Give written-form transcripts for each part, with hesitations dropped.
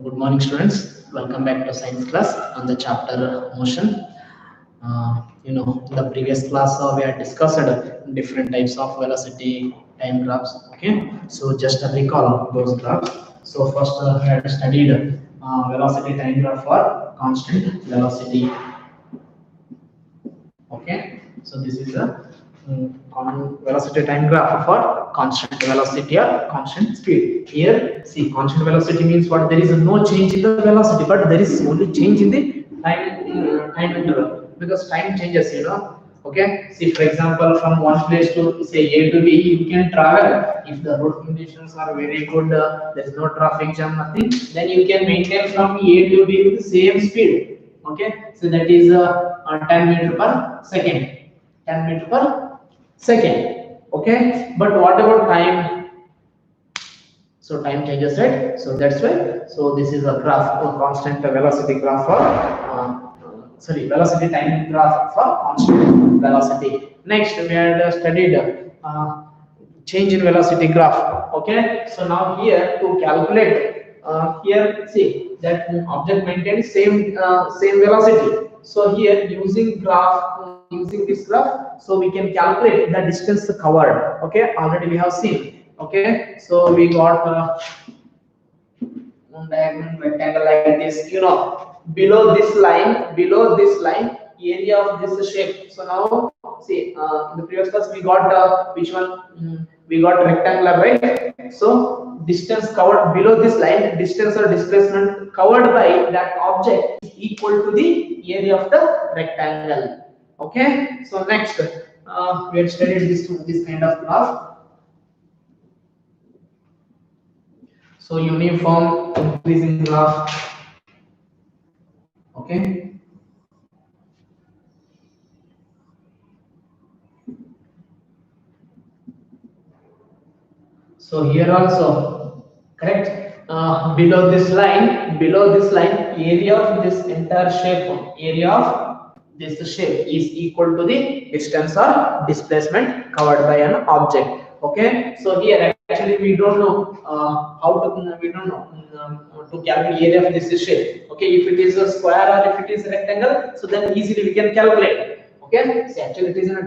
Good morning, students. Welcome back to science class on the chapter motion. In the previous class, we had discussed different types of velocity time graphs. Okay, so just to recall those graphs. So first, we had studied velocity time graph for constant velocity. Okay, so this is a common velocity time graph for constant velocity or constant speed. Here, see, constant velocity means what? There is no change in the velocity, but there is only change in the time interval because time changes. Okay, see, for example, from one place to say A to B, you can travel if the road conditions are very good. There is no traffic jam, nothing. Then you can maintain from A to B with the same speed. Okay, so that is 10 meter per second. 10 meter per second. Okay, but what about time? So time changes, right? So that's why. So this is a graph, a constant velocity graph for velocity time graph for constant velocity. Next, we had studied change in velocity graph. Okay, so now here to calculate, here see that object maintains same velocity. So here using this graph, so we can calculate the distance covered. Okay, already we have seen. Okay, so we got one diagonal rectangle like this. Below this line, area of this shape. So now, see, in the previous class we got which one? We got rectangular, right? So distance covered below this line, distance or displacement covered by that object is equal to the area of the rectangle. Okay. So next, we have studied this kind of graph. So uniform increasing graph. Okay. So here also, correct. Below this line, area of this shape is equal to the distance or displacement covered by an object. Okay. So here actually we don't know we don't know to calculate area of this shape. Okay. If it is a square or if it is a rectangle, so then easily we can calculate. Okay, so actually it is in a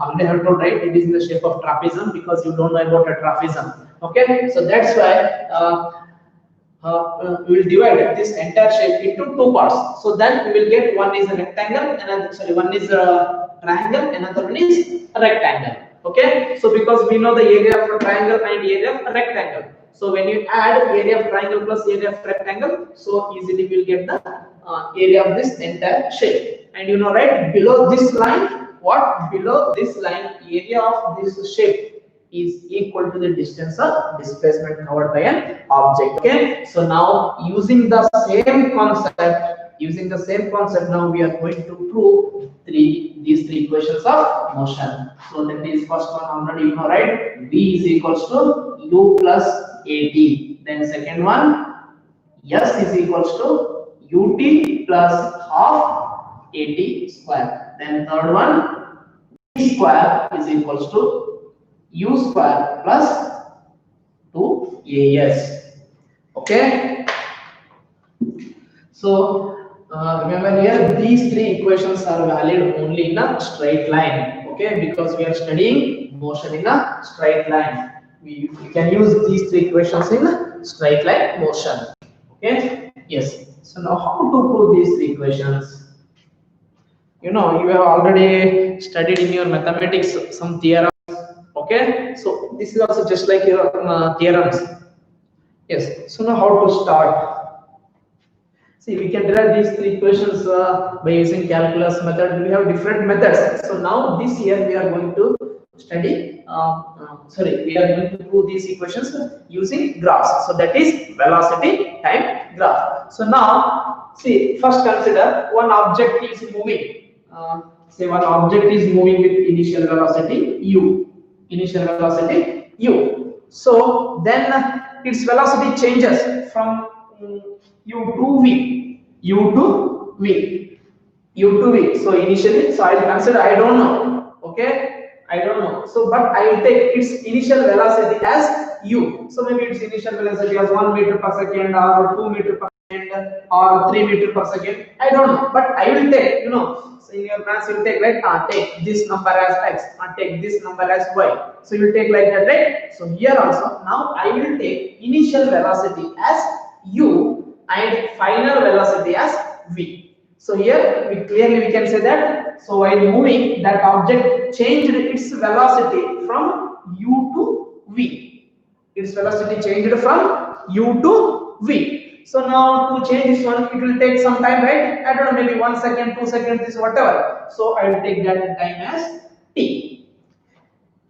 already have told, right? It is in the shape of trapezium because you don't know about a trapezium. Okay, so that's why we will divide this entire shape into two parts. So then we will get one is a rectangle, one is a triangle, another one is a rectangle. Okay, so because we know the area of a triangle and area of a rectangle, so when you add area of triangle plus area of rectangle, so easily we will get the area of this entire shape. And right, below this line, below this line, area of this shape is equal to the distance or displacement covered by an object. Okay, so now using the same concept, now we are going to prove these three equations of motion. So that is first one already right? V is equals to U plus AT. Then second one, S is equals to UT plus half AT square. Then third one, V square is equals to U square plus 2AS. Okay. So remember here, these three equations are valid only in a straight line. Okay, because we are studying motion in a straight line. We can use these three equations in straight line motion. Okay. Yes. So now how to prove these three equations? You have already studied in your mathematics some theorems. Okay, so this is also just like your theorems. Yes, so now how to start? See, we can derive these three equations by using calculus method. We have different methods. So now this year we are going to study, we are going to prove these equations using graphs. So that is velocity time graph. So now, see, first consider one object is moving. Say one object is moving with initial velocity u. So then its velocity changes from u to v. So initially, so I will consider, I don't know. Okay, I don't know. So but I will take its initial velocity as u. So maybe its initial velocity as 1 meter per second or 2 meter per or 3 meter per second. I don't know, but I will take, so in your maths you will take, right? Take this number as x, take this number as y. So you will take like that, right? So here also, now I will take initial velocity as u and final velocity as v. So here we clearly can say that. So while moving, that object changed its velocity from u to v. Its velocity changed from u to v. So now to change this one, it will take some time, right? I don't know, maybe 1 second, 2 seconds, this whatever. So I will take that time as t.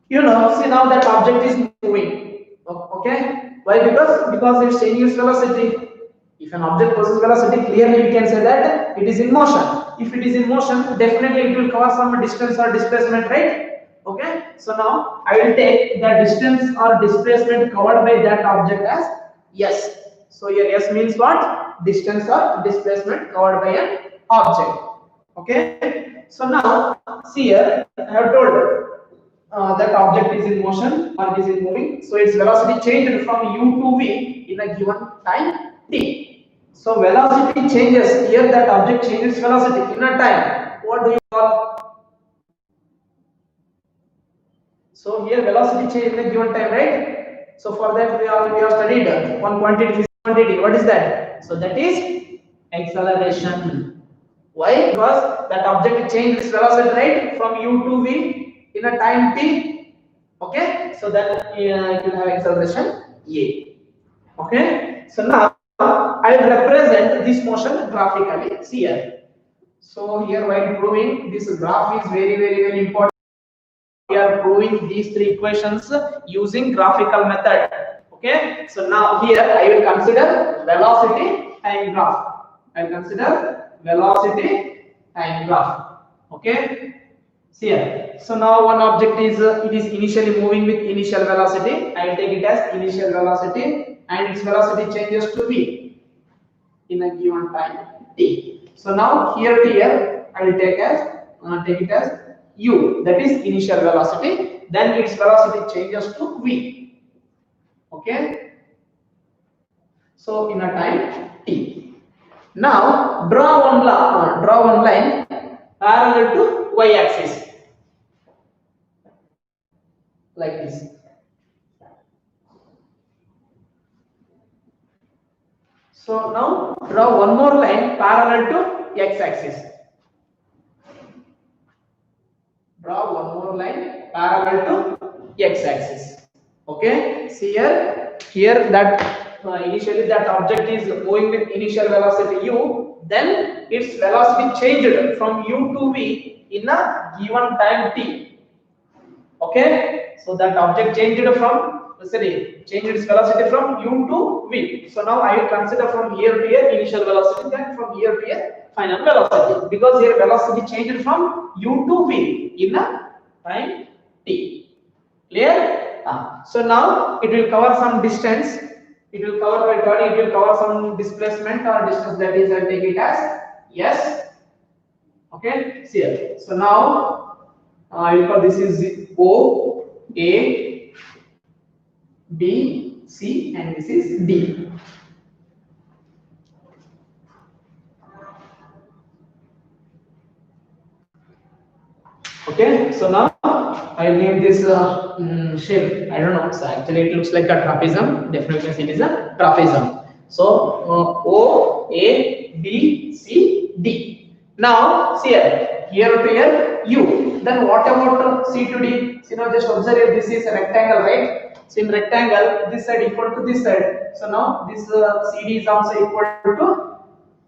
See now that object is moving. Okay? Why? Because it's changing its velocity. If an object possesses velocity, clearly we can say that it is in motion. If it is in motion, definitely it will cover some distance or displacement, right? Okay? So now I will take the distance or displacement covered by that object as s. So here s means what? Distance or displacement covered by an object. Okay? So now see here, I have told that object is in motion or it is in moving. So its velocity changed from u to v in a given time t. So velocity changes. Here that object changes velocity in a time. What do you call? So here velocity change in a given time, right? So for that we have studied one quantity. What is that? So that is acceleration. Why? Because that object changes its velocity, right, from u to v in a time t. Okay, so that it will have acceleration a. Okay, so now I will represent this motion graphically. See here. So here, while proving, this graph is very important. We are proving these three equations using graphical method. Okay, so now here I will consider velocity time graph. I will consider velocity time graph. Okay. See here. So now one object is it is initially moving with initial velocity. I will take it as initial velocity, and its velocity changes to v in a given time t. So now here to here I will take it as u, that is initial velocity. Then its velocity changes to v. Okay. So in a time t. Now draw one line parallel to y-axis. Like this. So now draw one more line parallel to x-axis. Draw one more line parallel to x-axis. Okay. See here. Here that initially that object is moving with initial velocity u. Then its velocity changed from u to v in a given time t. Okay, so that object changed its velocity from u to v. So now I will consider from here to here initial velocity, then from here to here final velocity, because here velocity changed from u to v in a time t. Clear? So now it will cover some distance. It will cover some displacement or distance, that is I take it as s. Okay, see here. So now I will call this is O, A, B, C, and this is D. Okay, so now I will name this shape. I don't know. So actually, it looks like a trapezium. Definitely, it is a trapezium. So O, A, B, C, D. Now see here to here U. Then what about C to D? So now just observe if this is a rectangle, right? So in rectangle, this side equal to this side. So now this CD is also equal to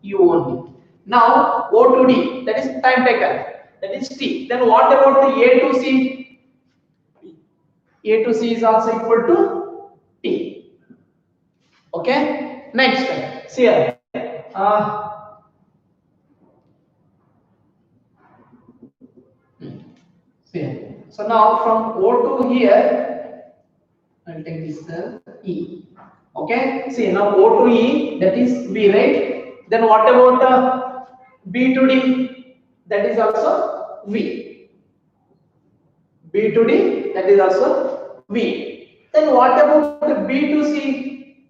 U only. Now O to D, that is time taken. That is T. Then what about the A to C? A to C is also equal to T. Okay. Next, see here. See. So now from O to here, I'll take this E. Okay. See now O to E, that is V, right? Then what about B to D? That is also V. B to D, that is also V. Then what about the B to C?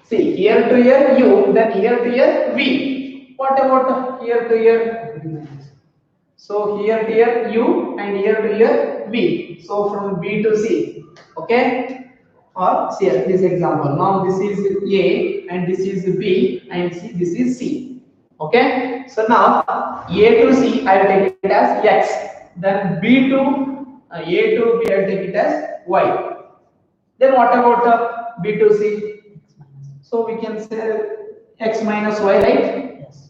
See, here to here u, then here to here v. What about here to here? So here to here u and here to here v. So from b to c. Okay. Or see this example. Now this is a and this is b and c, this is c. Okay. So now a to c I will take it as x. Then b to a to b I will take it as y. Then what about b to c? So we can say x minus y, right? Yes.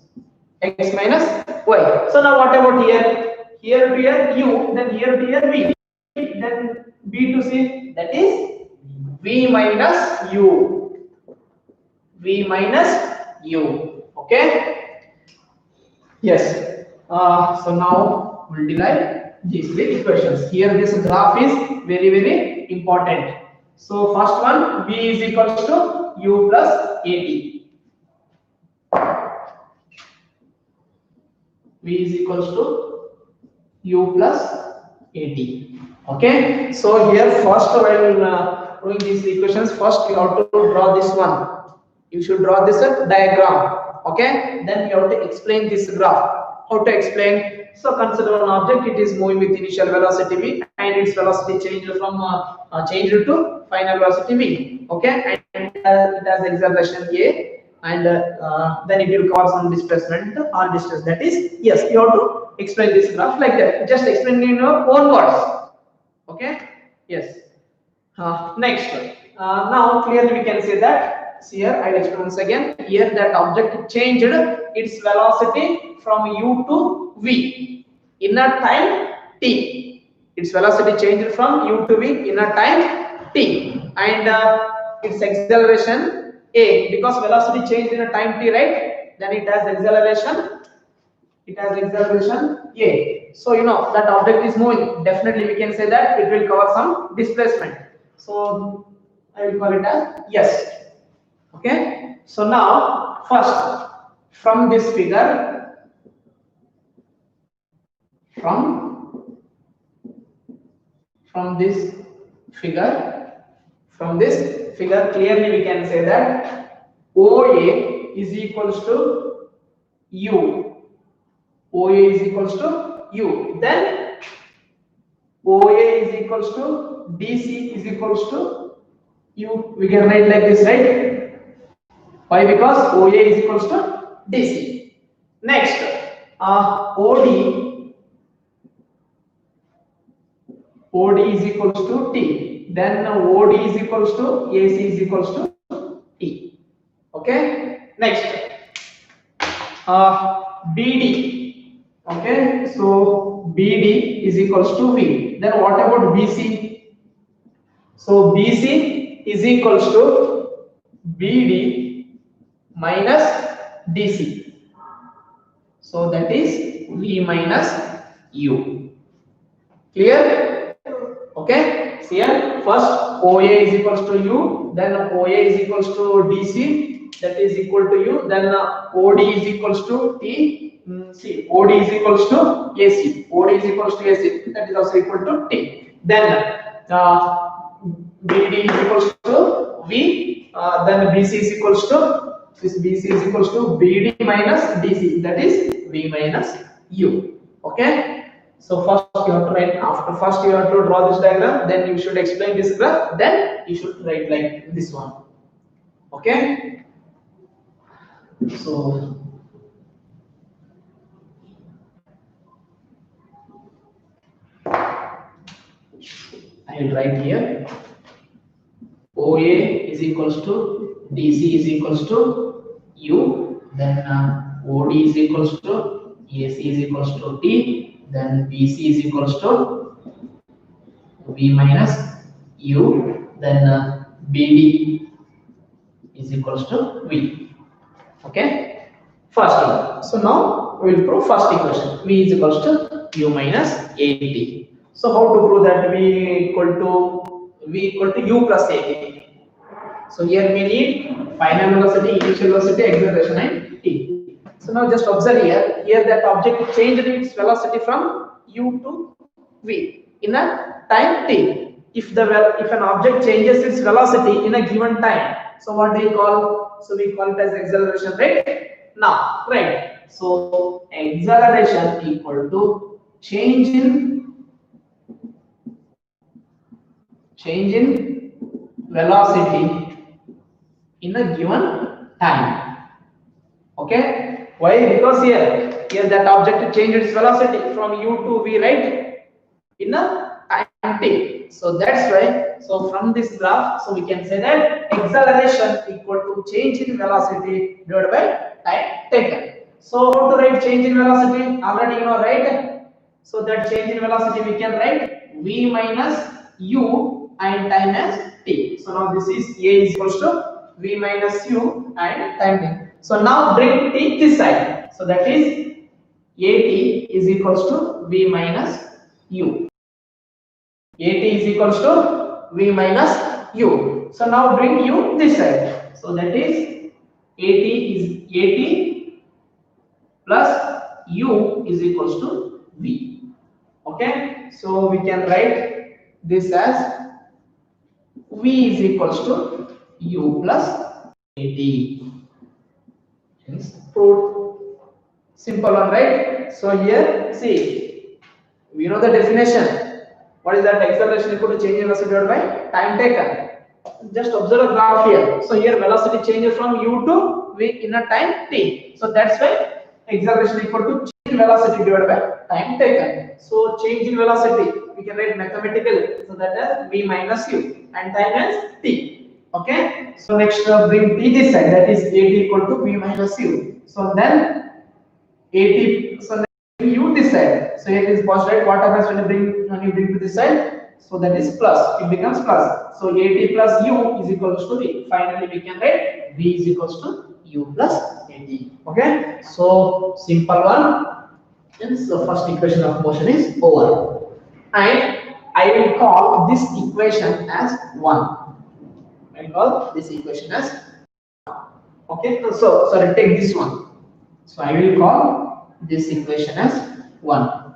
X minus y. So now what about here? Here to here u, then here to here v. Then b to c, that is v minus u. V minus u. Okay. Yes. So now we'll derive these three equations. Here this graph is very important. So first one, v is equals to u plus at. V is equals to u plus at. Okay. So here first while doing these equations, first you have to draw this one. You should draw this diagram. Okay. Then you have to explain this graph. How to explain? So consider an object, it is moving with initial velocity v and its velocity changed from changed to final velocity v. Okay. And it has acceleration a, and then it will cover some displacement r distance, that is yes. You have to explain this graph like that. Just explain in your own words. Okay. Yes. Next, now clearly we can say that. See here, I'll explain once again. Here that object changed its velocity from u to v in a time t. Its velocity changed from u to v in a time t, and its acceleration a, because velocity changed in a time t, right? Then it has acceleration. It has acceleration a. So you know that object is moving. Definitely we can say that it will cover some displacement. So I will call it as yes. Okay. So now first from this figure, from this figure clearly we can say that OA is equals to u. OA is equals to u. Then OA is equals to DC is equals to u. We can write like this, right? Why? Because OA is equals to DC. Next, OD is equals to T. Then OD is equals to AC is equals to T. Okay. Next, BD. Okay. So BD is equals to V. Then what about BC? So BC is equals to BD minus DC. So that is V minus U. Clear? Okay. See here, first OA is equals to U, then OA is equals to DC, that is equal to U, then OD is equals to T. See, OD is equals to AC. OD is equals to AC, that is also equal to T. Then BD is equals to V, then BC is equals to, this BC is equals to BD minus DC, that is V minus U. Okay. So first you have to write, after first you have to draw this diagram, then you should explain this graph, then you should write like this one. Okay. So I will write here OA is equals to DC is equals to U, then OD is equals to AC is equals to T, then BC is equals to V minus U, then BD is equals to V. Okay. First one. So now we will prove first equation. V is equals to U minus AT. So how to prove that V equal to U plus AT? So here we need final velocity, initial velocity, acceleration, and T. So now just observe here. Here that object changed its velocity from U to V in a time T. If an object changes its velocity in a given time, so what do you call? So we call it as acceleration rate. Now, right. So acceleration equal to change in velocity in a given time. Okay, why? Because here that object changed its velocity from u to v, right, in a time t. So that's why. So from this graph, so we can say that acceleration equal to change in velocity divided by time taken. So how to write change in velocity? Already you know, right? So that change in velocity we can write v minus u and time as t. So now this is a is equals to v minus u and time t. So now bring t this side. So that is at is equals to v minus u. At is equals to v minus u. So now bring u this side. So that is at plus u is equals to v. Okay, so we can write this as v is equals to u plus at. Hence proved. Simple one, right? So here, see, we know the definition. What is that? Acceleration equal to change in velocity divided by time taken. Just observe a graph here. So here velocity changes from u to v in a time t. So that's why acceleration equal to change in velocity divided by time taken. So change in velocity we can write mathematically. So that is v minus u and time is t. Okay. So next bring t this side. That is at equal to v minus u. So then 80. So then u this side. So here is positive, right? What happens when you bring to this side? So that is plus. It becomes plus. So 80 plus u is equals to v. Finally, we can write v is equals to u plus 80. Okay. So simple one. Hence the first equation of motion is over. And I will call this equation as 1. I will call this equation as 1. Okay. So sorry, take this one. So I will call this equation as 1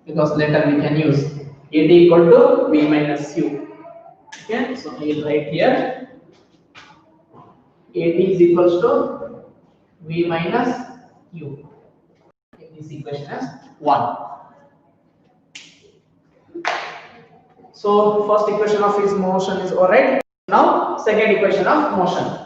because later we can use at equal to v minus u. Okay, so I will write here at is equals to v minus u. Take this equation as 1. So first equation of his motion is alright. Now second equation of motion.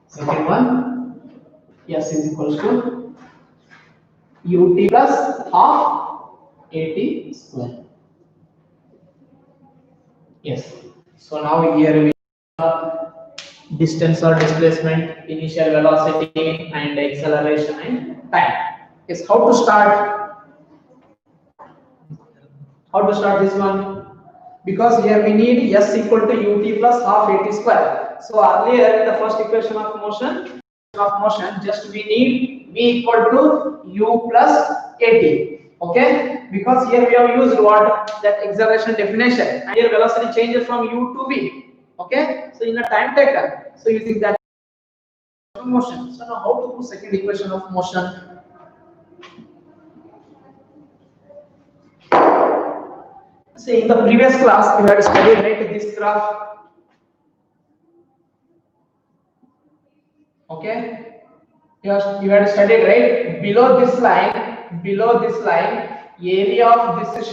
Second one, s is equals to ut plus half at square. Yes. So now here we have distance or displacement, initial velocity, and acceleration and time. Yes. How to start? How to start this one? Because here we need s equal to ut plus half at square. So earlier in the first equation of motion, just we need v equal to u plus at. Okay, because here we have used what, that acceleration definition, and here velocity changes from u to v. Okay, so in a time taken, so using that motion. So now how to do second equation of motion? See, in the previous class you had studied, right, this graph. Okay, you had studied, right, below this line, area of this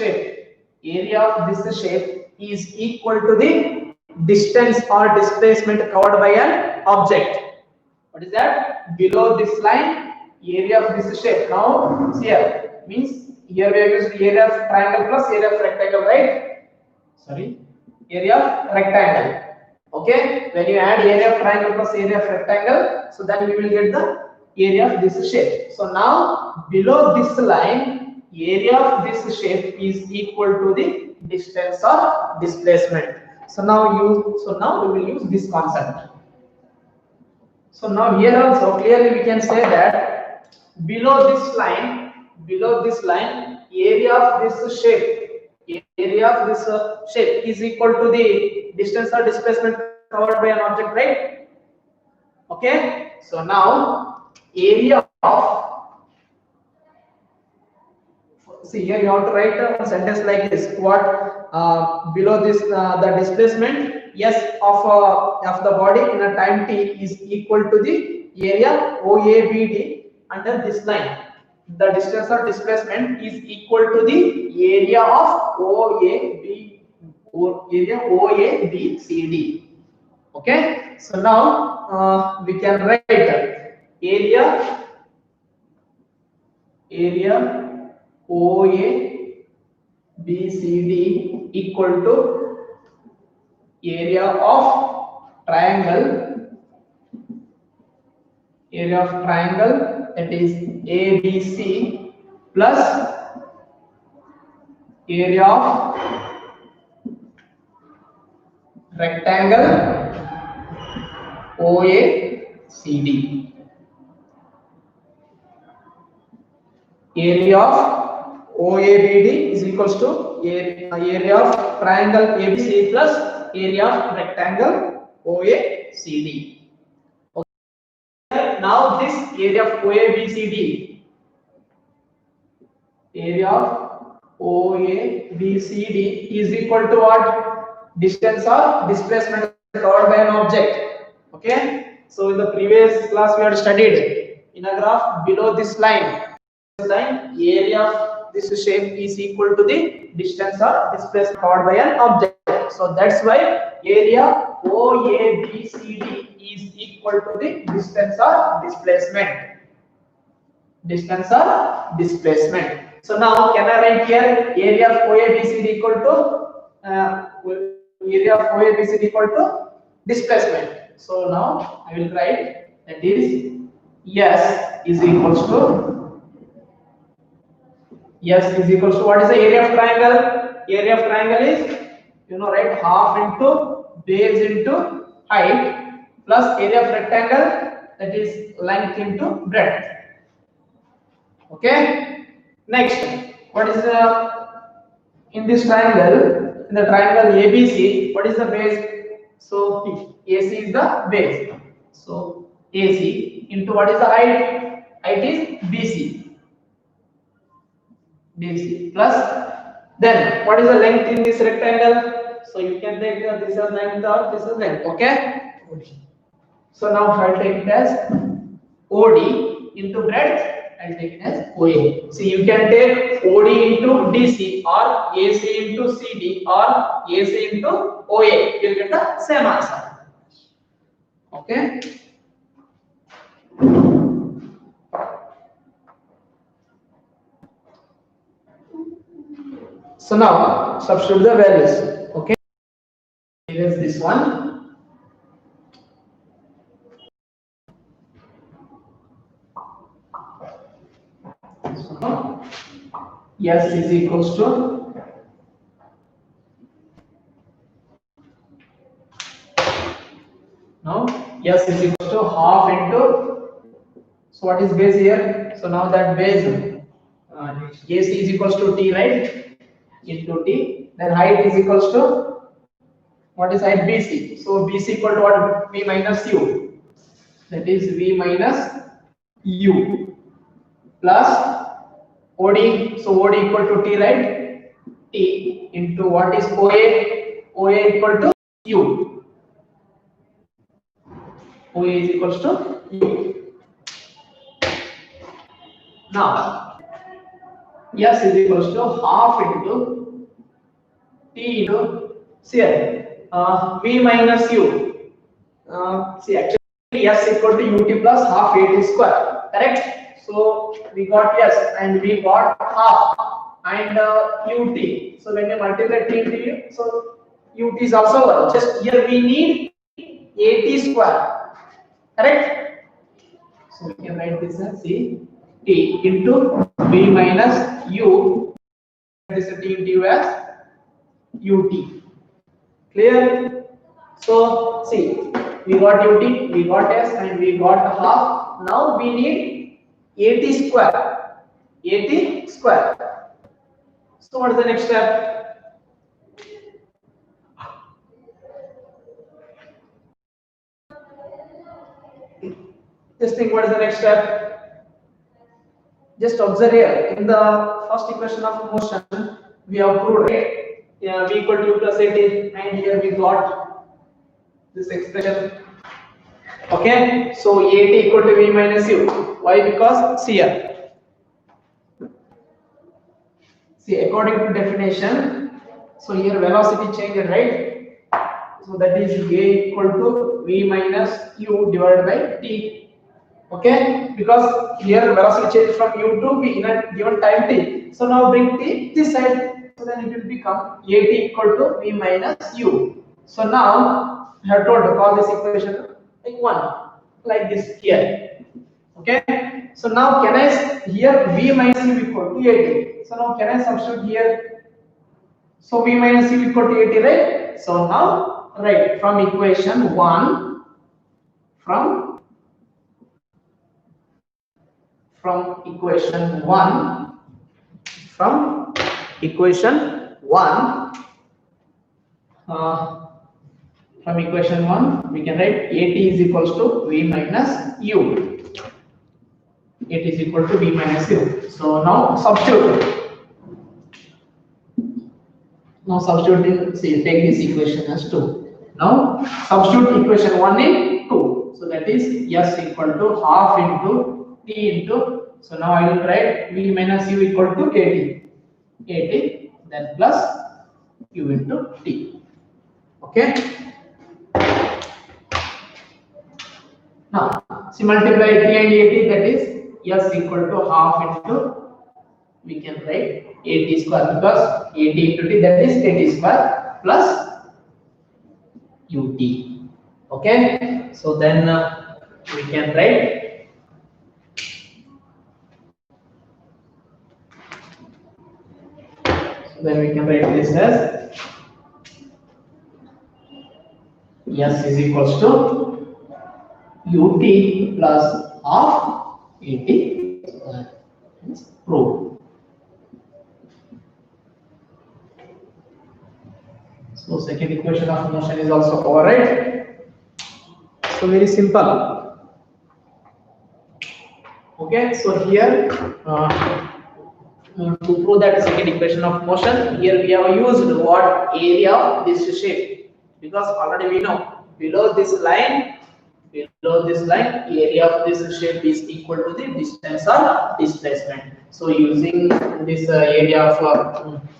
shape is equal to the distance or displacement covered by an object. What is that? Below this line, area of this shape. Now here means here we have used area of triangle plus area of rectangle, right? Sorry, area of rectangle. Okay, when you add area of triangle plus area of rectangle, so then we will get the area of this shape. So now below this line, area of this shape is equal to the distance or displacement. So now we will use this concept. So now here also clearly we can say that below this line, area of this shape area of this shape is equal to the distance or displacement covered by an object, right? Okay, so now area of, see here you have to write a sentence like this. What below this the displacement S of the body in a time t is equal to the area OABD under this line. The distance or displacement is equal to the area of area OABCD. Okay, so now we can write area OABCD equal to area of triangle that is ABC plus area of rectangle OACD. Area of OABD is equals to area of triangle ABC plus area of rectangle OACD. Okay. Now this area of OABCD, is equal to what? Distance or displacement covered by an object. Okay. So in the previous class we had studied in a graph below this line, area of this shape is equal to the distance or displacement covered by an object. So that's why area OABCD is equal to the distance or displacement. So now can I write here area of OABCD equal to displacement. So now I will write that is S is equals to what is the area of triangle? Area of triangle is, right, half into base into height plus area of rectangle, that is length into breadth. Okay. Next, what is in this triangle? In the triangle ABC, what is the base? So AC is the base. So AC into what is the height? Height is BC plus, then what is the length in this rectangle? So you can take this as length or this is length. Okay. So now I'll take it as OD into breadth. I'll take it as OA. So you can take OD into DC or AC into CD or AC into OA. You'll get the same answer. Okay. So now substitute the values. Okay. Here's this one. So now S is equals to S is equals to half into, so what is base here? So now that base AC is equals to T, right? Into T. Then height is equals to, what is height? BC. So BC equal to what? V minus U. That is V minus U plus OD. So OD equal to T, right? T into what is OA? OA equal to U. OA is equals to U. Now S is equals to half into T into, see V minus U. See, actually S equal to UT plus half AT square. Correct? So we got S and we got half and UT. So when you multiply T into U, so UT is also 1. Just here we need AT square. Correct? So we can write this as T into V minus U. This is T into U as UT. Clear? So see, we got UT, we got S, and we got half. Now we need AT square. AT square. So what is the next step? Just think what is the next step. Just observe here. In the first equation of motion, we have proved, right? Yeah, v equal to u plus at, and here we got this expression. Okay, so at equal to v minus u. Why? Because see here. See, according to definition, so here velocity changed, right? So that is a equal to v minus u divided by t. Okay, because here velocity change from u to v in a given time t. So now bring t this side. So then it will become at equal to v minus u. So now I have told to call this equation like 1, like this here. Okay, so now can I here v minus u equal to 80. So now can I substitute here? So v minus u equal to 80, right? So now right from equation 1, from equation 1, from equation 1, from equation 1 we can write at is equals to v minus u. It is equal to v minus u. So now substitute. Now substituting, see, take this equation as 2. Now substitute equation 1 in 2. So that is s equal to half into t into. So now I will write v minus u equal to 80. 80 then plus u into t. Okay. Now see, multiply t and 80, that is s equal to half into, we can write 80 square, because 80 into t, that is 80 square plus ut. Okay, so then we can write this as s is equals to ut plus half 80 square. It's proved. So second equation of motion is also over, right? So very simple. Okay, so here to prove that second equation of motion, here we have used what area of this shape, because already we know below this line, area of this shape is equal to the distance or displacement. So using this area of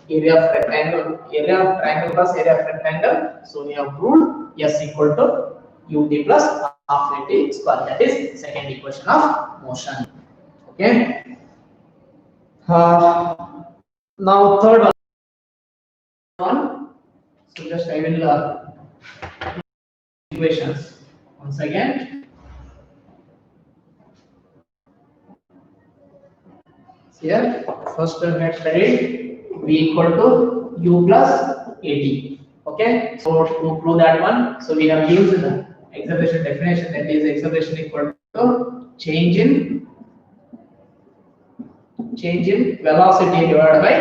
rectangle, area of triangle plus area of rectangle, so we have proved s equal to ut plus half at square. That is second equation of motion. Okay. Now third one. So just I will equations once again. Here first let's study v equal to u plus at. Okay, so to prove that one, so we have used the acceleration definition, that is acceleration equal to change in velocity divided by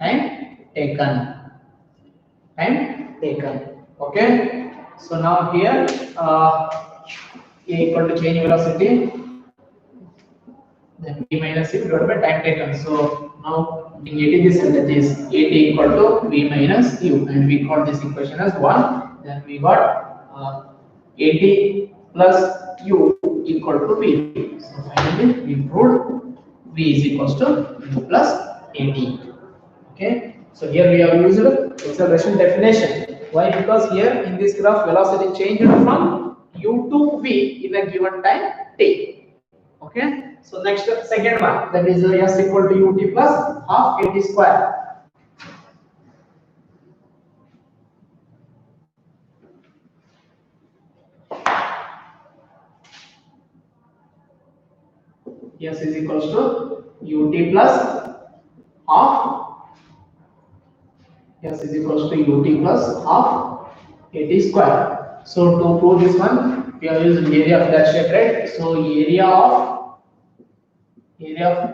time taken. Okay, so now here a equal to change velocity, then v minus u divided by time taken. So now getting this, that is at equal to v minus u, and we got this equation as 1. Then we got 80 plus u equal to v. So finally we proved v is equals to u plus 80. Okay, so here we have used acceleration definition. Why? Because here in this graph velocity changed from u to v in a given time t. Okay, so next second one, that is s equal to ut plus half at square. S is equals to ut plus half. S is equals to ut plus half at square. So to prove this one, we have used area of that shape, right? So area of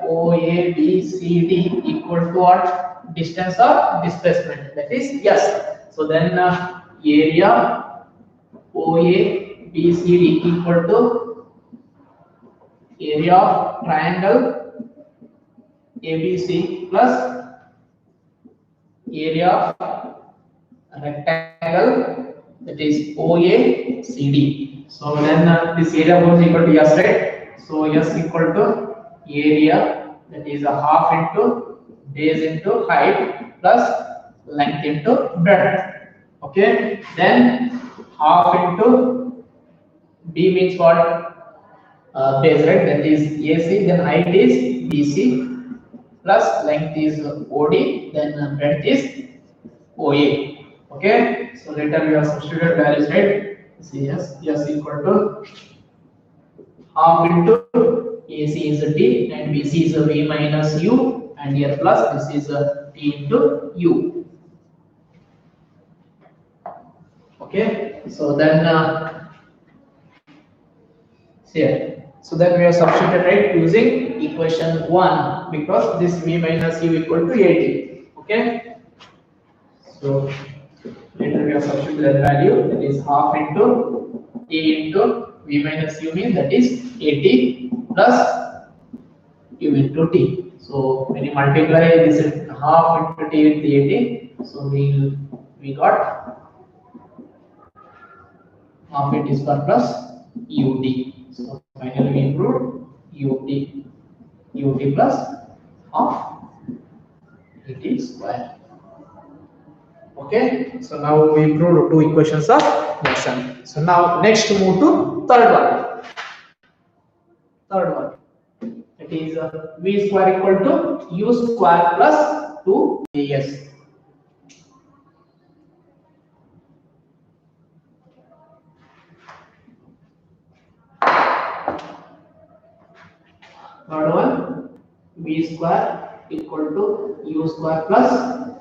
OA, B, C, D equal to what? Distance or displacement, that is S. So then area OA, BCD equal to area of triangle ABC plus area of rectangle that is OACD. So then this area was equal to S, right? So S equal to area, that is a half into base into height plus length into breadth. Okay, then half into B means what? Base, right? That is AC. Then height is BC plus length is OD. Then breadth is OA. Okay, so later we have substituted values, right? See, yes equal to half into AC is a T and BC is a V minus U, and here plus this is a T into U. Okay, so then here, so then we have substituted, right, using equation 1 because this V minus U equal to 80. Okay, so later we have substituted that value, that is half into T into V minus U means that is 80 plus U into T. So when you multiply this half into T with the 80, so we got half it is per plus UT. So finally we improved UT plus half UT square. Okay, so now we improved two equations of motion. So now next to move to third one. It is V square equal to U square plus 2AS. Third one, V square equal to U square plus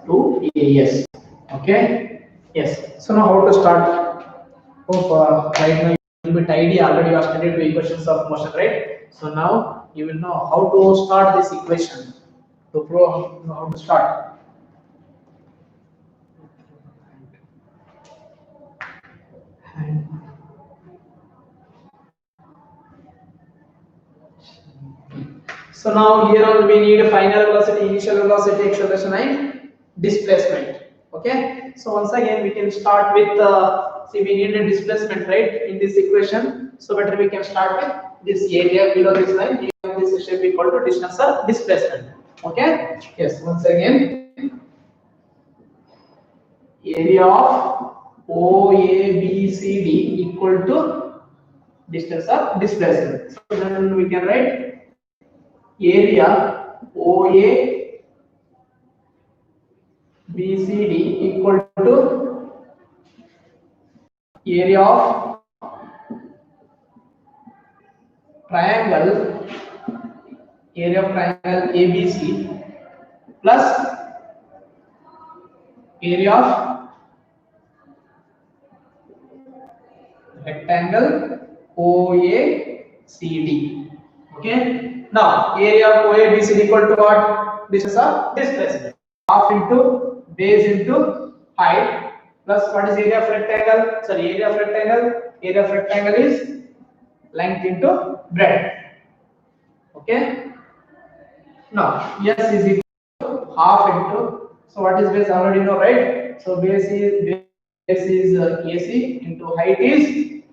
2AS. Okay, yes. So now how to start? Hope right now you will be tidy. Already you have studied two equations of motion, right? So now you will know how to start this equation. To prove how to start. So now here on we need final velocity, initial velocity, acceleration and displacement. Okay. So once again we can start with see we need a displacement, right, in this equation. So better we can start with this area below this line. This shape equal to distance or displacement. Okay. Yes. Once again, area of OABCD equal to distance or displacement. So then we can write area OA BCD equal to area of triangle ABC plus area of rectangle OACD. Okay. Now area of OABCD equal to what? Distance or displacement. Half into base into height plus what is area of rectangle? Sorry, area of rectangle. Area of rectangle is length into breadth. Okay. Now yes is equal to half into. So what is base? Already know, right? So base is AC into height is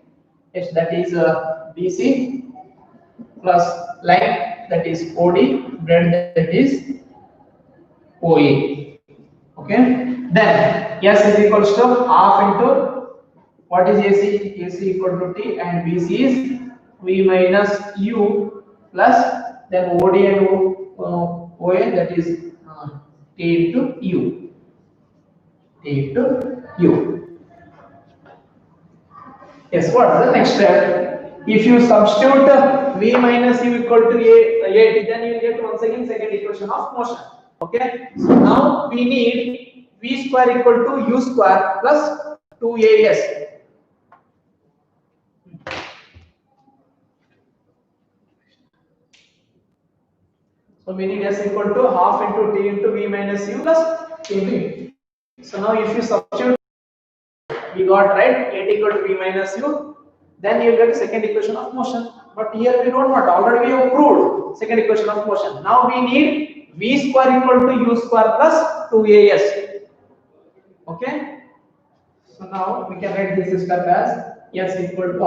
H, that is BC plus length, that is OD, breadth, that is OA. Okay. Then S is equals to half into what is AC? AC equal to T and BC is V minus U plus then OD and OA, that is T into U. T into U. Yes, what is the next step? If you substitute V minus U equal to A, then you will get once again second equation of motion. Okay. So now we need V square equal to U square plus 2AS. So we need S equal to half into T into V minus U plus T. So now if you substitute, we got right 8 equal to V minus U then you get second equation of motion. But here we don't want, already we have proved second equation of motion. Now we need v square equal to u square plus 2as. Okay, so now we can write this step as s equal to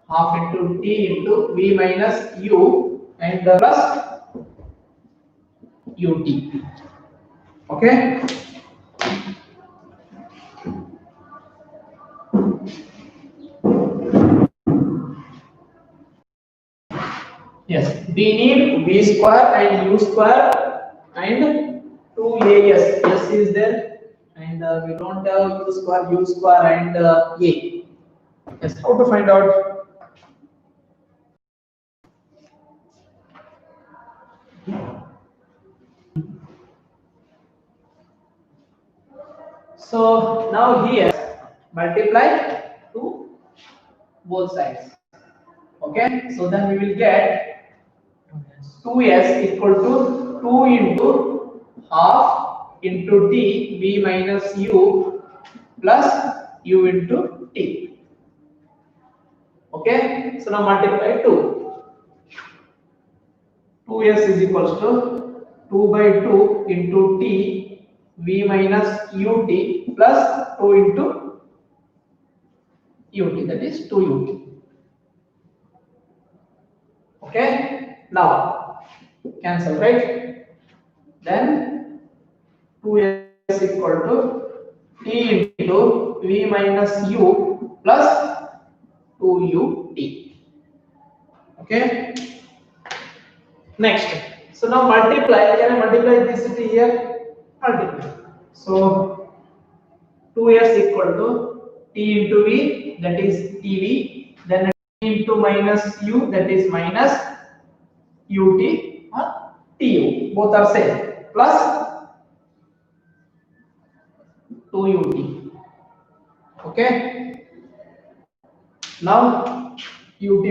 half into t into v minus u and plus ut. Okay, yes, we need v square and u square and 2as. S is there, and we don't have u square and a. Yes, how to find out? So now here multiply to both sides. Okay, so then we will get 2s equal to 2 into half into t v minus u plus u into t. Okay, so now multiply 2s is equals to 2 by 2 into t v minus ut plus 2 into ut, that is 2 ut. Okay, now cancel, right? Then 2s equal to t into v minus u plus 2ut. Okay, next, so now multiply. Can I multiply this here? Multiply. So 2s equal to t into v, that is tv, then t into minus u, that is minus ut or tu, both are same, plus 2ut. Okay, now ut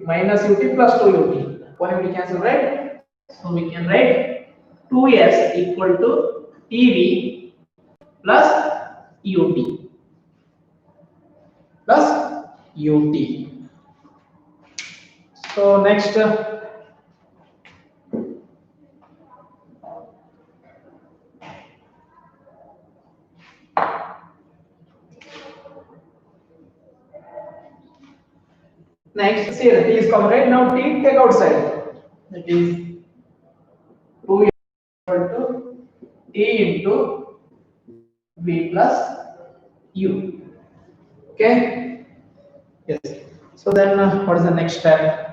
minus ut plus 2ut, one will cancel, right? So we can write 2s equal to tv plus ut plus ut. So next, next, see, t is coming, right? Now t take outside, that is 2 equal to t into v plus u. Okay, yes. So then what is the next step?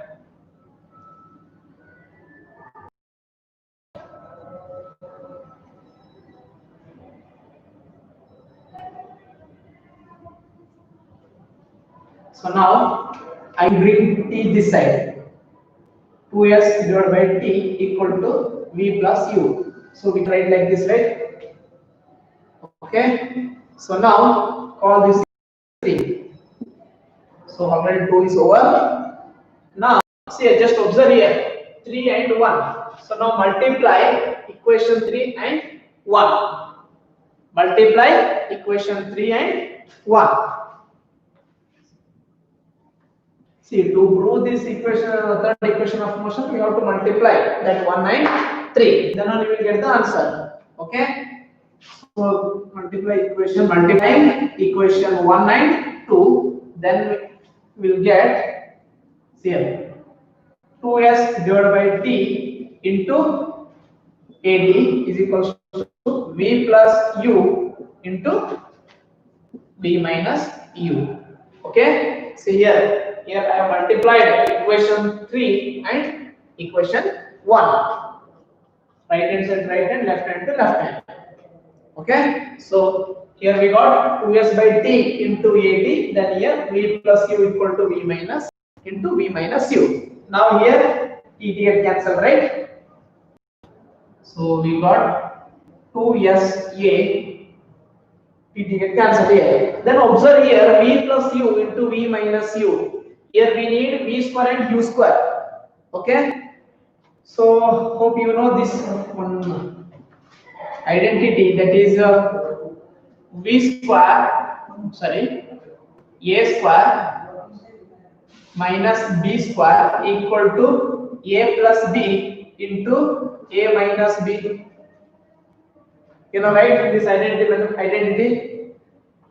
So now I bring t this side, 2s divided by t equal to v plus u. So we write like this, right? Okay, so now call this 3. So already 2 is over. Now see, just observe here 3 and 1. So now multiply equation 3 and 1. Multiply equation 3 and 1. See, to prove this equation, third equation of motion, we have to multiply that 1 and 3. Then only we will get the answer. Okay. So multiplying equation 1 and 2. Then we will get, see here, 2s divided by t into ad is equals to v plus u into v minus u. Okay, so here I have multiplied equation 3 and equation 1, right hand side right hand, left hand to left hand. Okay, so here we got 2s by t into ad, then here v plus u equal to v minus into v minus u. Now here t get cancel, right? So we got 2sa t get cancel here. Then observe here v plus u into v minus u. Here we need v square and u square. Okay. So hope you know this one identity, that is v square, sorry, a square minus b square equal to a plus b into a minus b. You know, right? This identity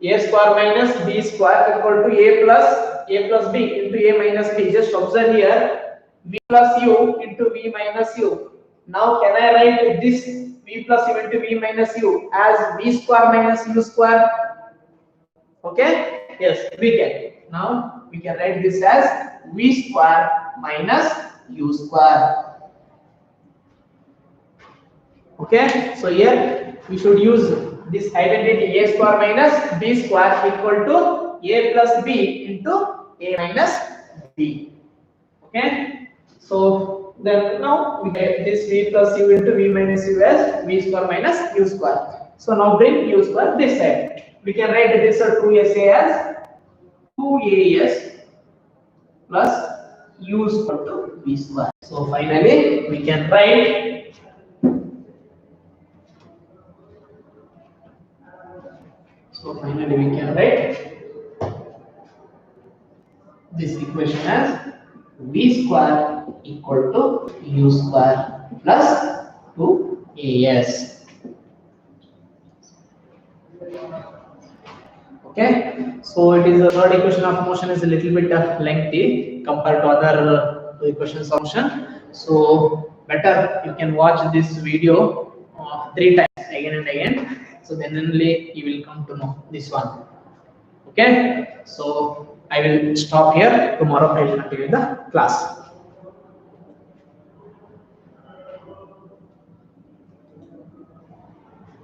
a square minus b square equal to a plus b into a minus b. Just observe here, v plus u into v minus u. Now can I write this v plus u into v minus u as v square minus u square? Okay, yes, we can. Now we can write this as v square minus u square. Okay, so here we should use this identity a square minus b square equal to a plus b into a minus b. Okay, so then now we get this v plus u into v minus u as v square minus u square. So now bring u square this side. We can write this 2sa as 2as plus u square to v square. So finally we can write this equation as v square equal to u square plus 2as. Okay, so it is the third equation of motion is a little bit lengthy compared to other equations of motion. So better you can watch this video 3 times again and again. So then only you will come to know this one. Okay, so I will stop here. Tomorrow I will continue the class.